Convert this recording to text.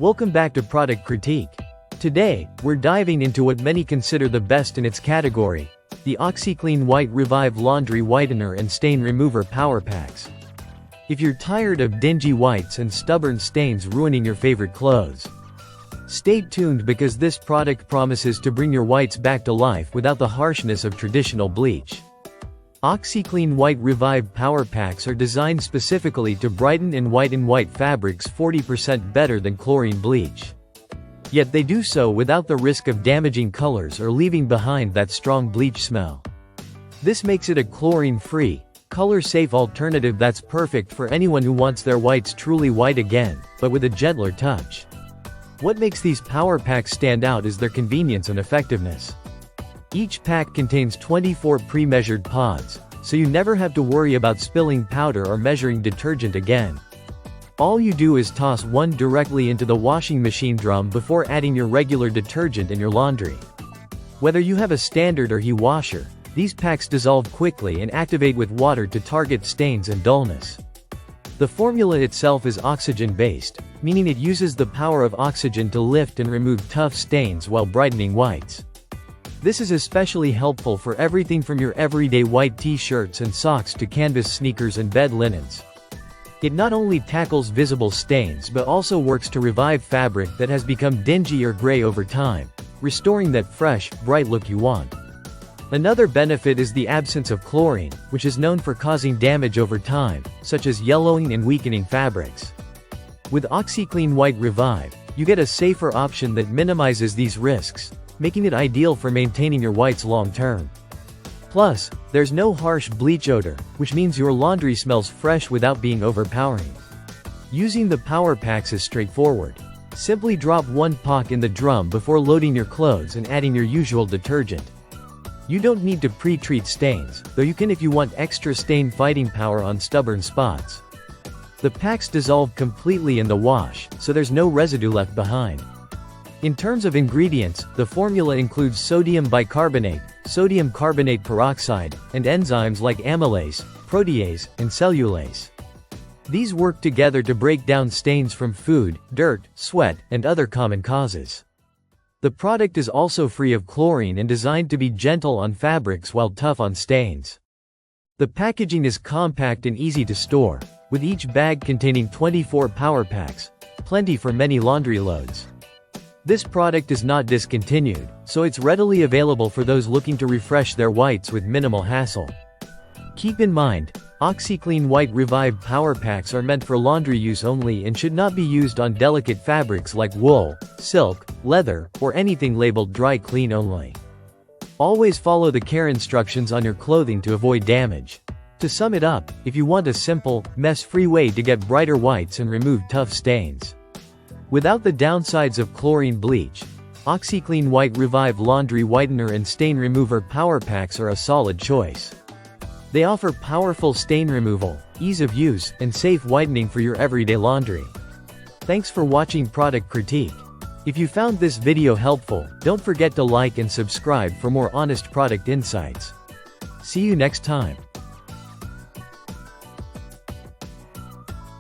Welcome back to Product Critique. Today, we're diving into what many consider the best in its category, the OxiClean White Revive Laundry Whitener and Stain Remover Power Packs. If you're tired of dingy whites and stubborn stains ruining your favorite clothes, stay tuned because this product promises to bring your whites back to life without the harshness of traditional bleach. OxiClean White Revive Power Packs are designed specifically to brighten and whiten white fabrics 40% better than chlorine bleach. Yet they do so without the risk of damaging colors or leaving behind that strong bleach smell. This makes it a chlorine-free, color-safe alternative that's perfect for anyone who wants their whites truly white again, but with a gentler touch. What makes these power packs stand out is their convenience and effectiveness. Each pack contains 24 pre-measured pods, so you never have to worry about spilling powder or measuring detergent again. All you do is toss one directly into the washing machine drum before adding your regular detergent in your laundry. Whether you have a standard or HE washer, these packs dissolve quickly and activate with water to target stains and dullness. The formula itself is oxygen-based, meaning it uses the power of oxygen to lift and remove tough stains while brightening whites. This is especially helpful for everything from your everyday white t-shirts and socks to canvas sneakers and bed linens. It not only tackles visible stains but also works to revive fabric that has become dingy or gray over time, restoring that fresh, bright look you want. Another benefit is the absence of chlorine, which is known for causing damage over time, such as yellowing and weakening fabrics. With OxiClean White Revive, you get a safer option that minimizes these risks, making it ideal for maintaining your whites long-term. Plus, there's no harsh bleach odor, which means your laundry smells fresh without being overpowering. Using the power packs is straightforward. Simply drop one pack in the drum before loading your clothes and adding your usual detergent. You don't need to pre-treat stains, though you can if you want extra stain-fighting power on stubborn spots. The packs dissolve completely in the wash, so there's no residue left behind. In terms of ingredients, the formula includes sodium bicarbonate, sodium carbonate peroxide, and enzymes like amylase, protease, and cellulase. These work together to break down stains from food, dirt, sweat, and other common causes. The product is also free of chlorine and designed to be gentle on fabrics while tough on stains. The packaging is compact and easy to store, with each bag containing 24 power packs, plenty for many laundry loads. This product is not discontinued, so it's readily available for those looking to refresh their whites with minimal hassle. Keep in mind, OxiClean White Revive Power Packs are meant for laundry use only and should not be used on delicate fabrics like wool, silk, leather, or anything labeled dry clean only. Always follow the care instructions on your clothing to avoid damage. To sum it up, if you want a simple, mess-free way to get brighter whites and remove tough stains without the downsides of chlorine bleach, OxiClean White Revive Laundry Whitener and Stain Remover Power Packs are a solid choice. They offer powerful stain removal, ease of use, and safe whitening for your everyday laundry. Thanks for watching Product Critique. If you found this video helpful, don't forget to like and subscribe for more honest product insights. See you next time.